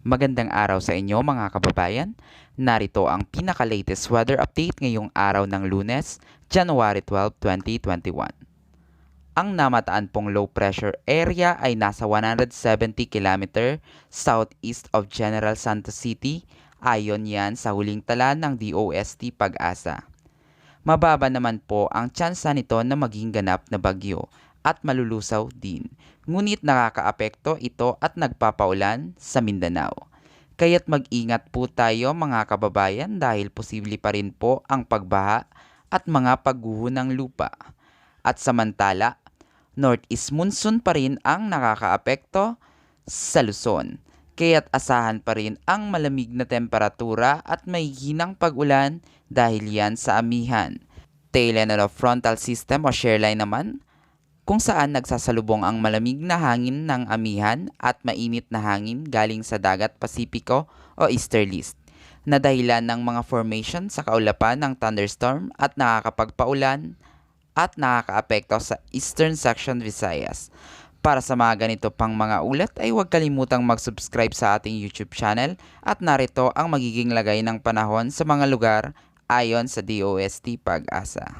Magandang araw sa inyo mga kababayan. Narito ang pinaka-latest weather update ngayong araw ng Lunes, January 12, 2021. Ang namataan pong low pressure area ay nasa 170 km southeast of General Santos City, ayon yan sa huling tala ng DOST Pag-asa. Mababa naman po ang tsansa nito na maging ganap na bagyo at malulusaw din. Ngunit nakakaapekto ito at nagpapaulan sa Mindanao. Kaya't mag-ingat po tayo mga kababayan dahil posible pa rin po ang pagbaha at mga pagguho ng lupa. At samantala, northeast monsoon pa rin ang nakakaapekto sa Luzon. Kaya't asahan pa rin ang malamig na temperatura at may hinang pag-ulan dahil yan sa amihan. Tail end of frontal system o shear line naman, kung saan nagsasalubong ang malamig na hangin ng amihan at mainit na hangin galing sa dagat Pasipiko o easterlies, na dahilan ng mga formation sa kaulapan ng thunderstorm at nakakapagpaulan at nakakaapekto sa eastern section Visayas. Para sa mga ganito pang mga ulat ay huwag kalimutang mag-subscribe sa ating YouTube channel at narito ang magiging lagay ng panahon sa mga lugar ayon sa DOST Pag-asa.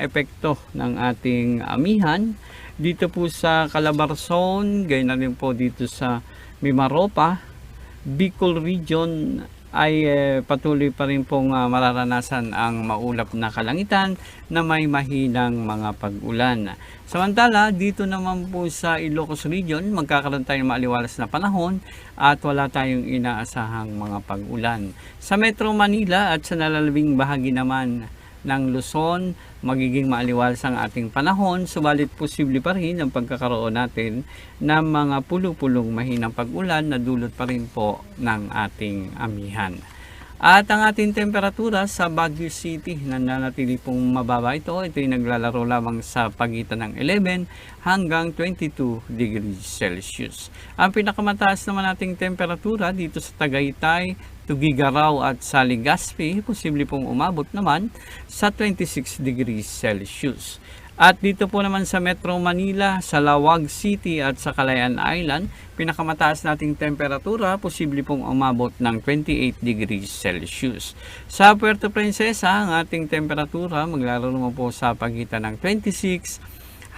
Epekto ng ating amihan dito po sa Calabarzon, gayon na rin po dito sa Mimaropa, Bicol region ay patuloy pa rin pong mararanasan ang maulap na kalangitan na may mahinang mga pag-ulan. Samantala, dito naman po sa Ilocos region, magkakaroon tayo ng maaliwalas na panahon at wala tayong inaasahang mga pag-ulan. Sa Metro Manila at sa nalalabing bahagi naman ng Luzon, magiging maaliwalas ang ating panahon, subalit posible pa rin ang pagkakaroon natin ng mga pulo-pulong mahinang pag-ulan na dulot pa rin po ng ating amihan. At ang ating temperatura sa Baguio City, nananatili pong mababa ito. Ito'y naglalaro lamang sa pagitan ng 11 hanggang 22 degrees Celsius. Ang pinakamataas naman nating temperatura dito sa Tagaytay, Tugigaraw at sa Legazpi, posible pong umabot naman sa 26 degrees Celsius. At dito po naman sa Metro Manila, sa Lawag City at sa Calayan Island, pinakamataas nating temperatura, posible pong umabot ng 28 degrees Celsius. Sa Puerto Princesa, ang ating temperatura maglalaro naman po sa pagitan ng 26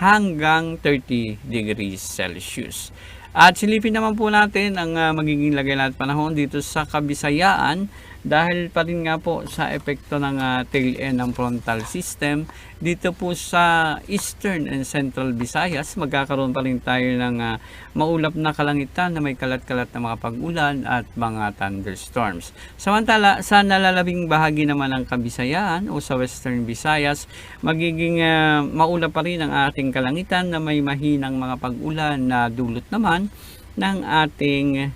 hanggang 30 degrees Celsius. At silipin naman po natin ang magiging lagay natin panahon dito sa Kabisayaan dahil pa rin nga po sa epekto ng tail end ng frontal system. Dito po sa Eastern and Central Visayas, magkakaroon pa rin tayo ng maulap na kalangitan na may kalat-kalat na mga pag-ulan at mga thunderstorms. Samantala, sa nalalabing bahagi naman ng Kabisayaan o sa Western Visayas, magiging maulap pa rin ang ating kalangitan na may mahinang mga pag-ulan na dulot naman ng ating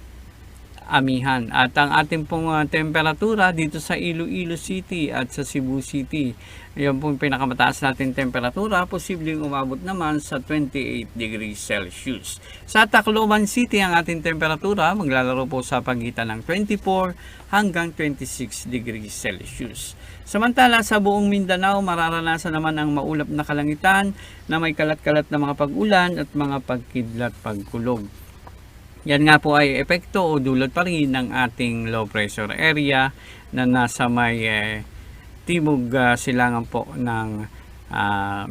amihan. At ang ating pong temperatura dito sa Iloilo City at sa Cebu City, yung pong pinakamataas natin temperatura, posibleng umabot naman sa 28 degrees Celsius. Sa Tacloban City, ang ating temperatura maglalaro po sa pagitan ng 24 hanggang 26 degrees Celsius. Samantala, sa buong Mindanao, mararanasan naman ang maulap na kalangitan na may kalat-kalat na mga pag-ulan at mga pagkidlat pagkulog. Yan nga po ay epekto o dulot pa rin ng ating low pressure area na nasa may timog silangan po ng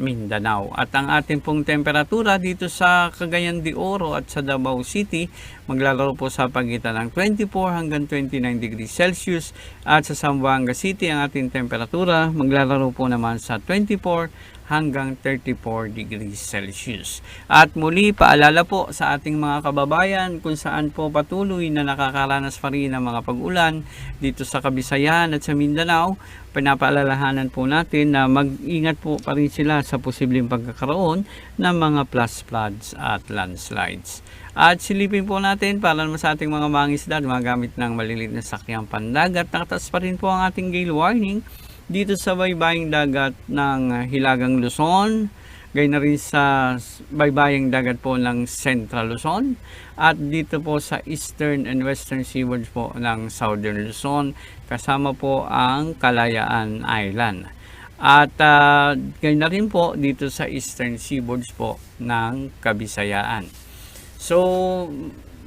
Mindanao. At ang ating pong temperatura dito sa Cagayan de Oro at sa Davao City, maglalaro po sa pagitan ng 24 hanggang 29 degrees Celsius. At sa Zamboanga City, ang ating temperatura maglalaro po naman sa 24 hanggang 34 degrees Celsius. At muli, paalala po sa ating mga kababayan kung saan po patuloy na nakakaranas pa rin ng mga pag-ulan dito sa Kabisayan at sa Mindanao. Pinapaalalahanan po natin na mag-ingat po pa rin sila sa posibleng pagkakaroon ng mga flash floods at landslides. At silipin po natin para naman sa ating mga mangisda gumagamit ng maliliit na sakyang pandagat. Nakataas pa rin po ang ating gale warning dito sa baybaying dagat ng Hilagang Luzon, gayon na rin sa baybaying dagat po ng Central Luzon, at dito po sa Eastern and Western Seaboard po ng Southern Luzon, kasama po ang Kalayaan Island. At ganyan na rin po dito sa eastern seaboards po ng Kabisayaan. So,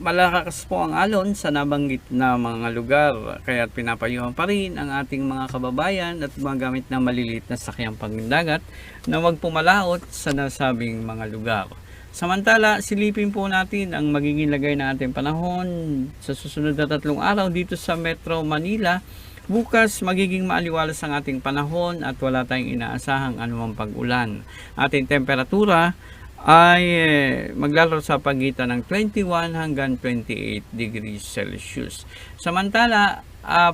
malakas po ang alon sa nabanggit na mga lugar, kaya pinapayuhan pa rin ang ating mga kababayan at gumagamit ng maliliit na sakyang pangdagat na wag pumalaot sa nasabing mga lugar. Samantala, silipin po natin ang magiging lagay ng ating panahon sa susunod na 3 araw dito sa Metro Manila. Bukas magiging maaliwalas ang ating panahon at wala tayong inaasahang anumang pag-ulan. Ating temperatura ay maglalaro sa pagitan ng 21 hanggang 28 degrees Celsius. Samantala,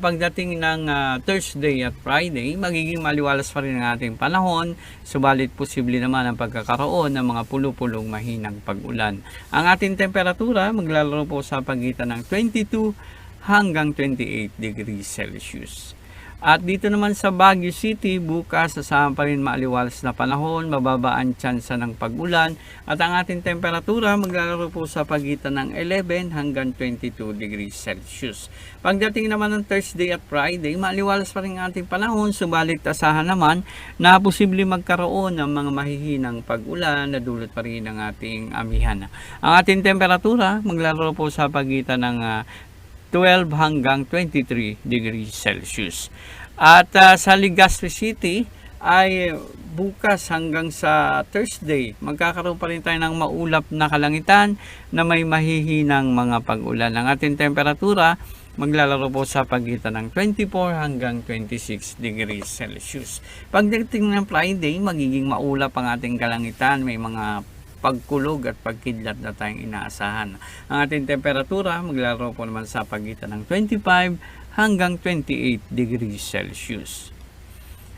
pagdating ng Thursday at Friday, magiging maliwalas pa rin ang ating panahon, subalit posible naman ang pagkakaroon ng mga pulo-pulong mahinang pag-ulan. Ang ating temperatura maglalaro po sa pagitan ng 22 hanggang 28 degrees Celsius. At dito naman sa Baguio City, bukas asahan pa rin maaliwalas na panahon, mababa ang tsansa ng pag-ulan at ang ating temperatura maglalaro po sa pagitan ng 11 hanggang 22 degrees Celsius. Pagdating naman ng Thursday at Friday, maaliwalas pa rin ang ating panahon, subalit asahan naman na posible magkaroon ng mga mahihinang pag-ulan na dulot pa rin ng ating amihan. Ang ating temperatura maglalaro po sa pagitan ng 12 hanggang 23 degrees Celsius. At sa Legazpi City ay bukas hanggang sa Thursday, magkakaroon pa rin tayo ng maulap na kalangitan na may mahihinang mga pag-ulan. Ang ating temperatura maglalaro po sa pagitan ng 24 hanggang 26 degrees Celsius. Pagdating ng Friday, magiging maulap ang ating kalangitan, may mga pagkulog at pagkidlat na tayong inaasahan. Ang ating temperatura maglalaro po naman sa pagitan ng 25 hanggang 28 degrees Celsius.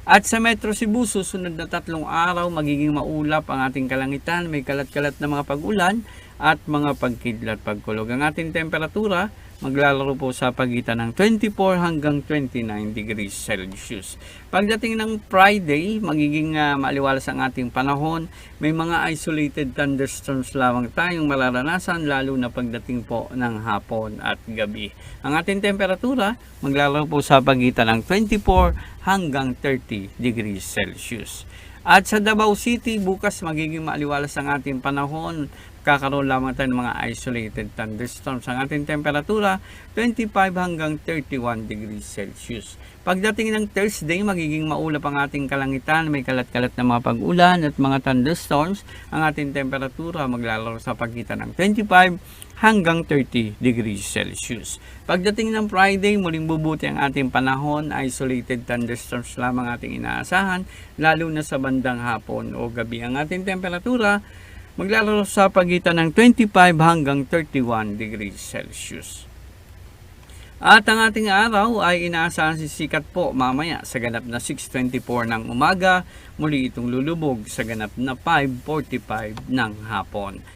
At sa Metro Cebu, susunod na 3 araw, magiging maulap ang ating kalangitan, may kalat-kalat na mga pag-ulan at mga pagkidlat pagkulog. Ang ating temperatura maglalaro po sa pagitan ng 24 hanggang 29 degrees Celsius. Pagdating ng Friday, magiging maaliwalas ang ating panahon. May mga isolated thunderstorms lamang tayong mararanasan, lalo na pagdating po ng hapon at gabi. Ang ating temperatura maglalaro po sa pagitan ng 24 hanggang 30 degrees Celsius. At sa Davao City, bukas magiging maaliwalas ang ating panahon. Kakaroon lamang tayo ng mga isolated thunderstorms. Ang ating temperatura, 25 hanggang 31 degrees Celsius. Pagdating ng Thursday, magiging maulap ang ating kalangitan. May kalat-kalat na mga pag-ulan at mga thunderstorms. Ang ating temperatura maglalaro sa pagitan ng 25 hanggang 30 degrees Celsius. Pagdating ng Friday, muling bubuti ang ating panahon. Isolated thunderstorms lamang ating inaasahan, lalo na sa bandang hapon o gabi. Ang ating temperatura maglalaro sa pagitan ng 25 hanggang 31 degrees Celsius. At ang ating araw ay inaasahan sisikat po mamaya sa ganap na 6:24 ng umaga. Muli itong lulubog sa ganap na 5:45 ng hapon.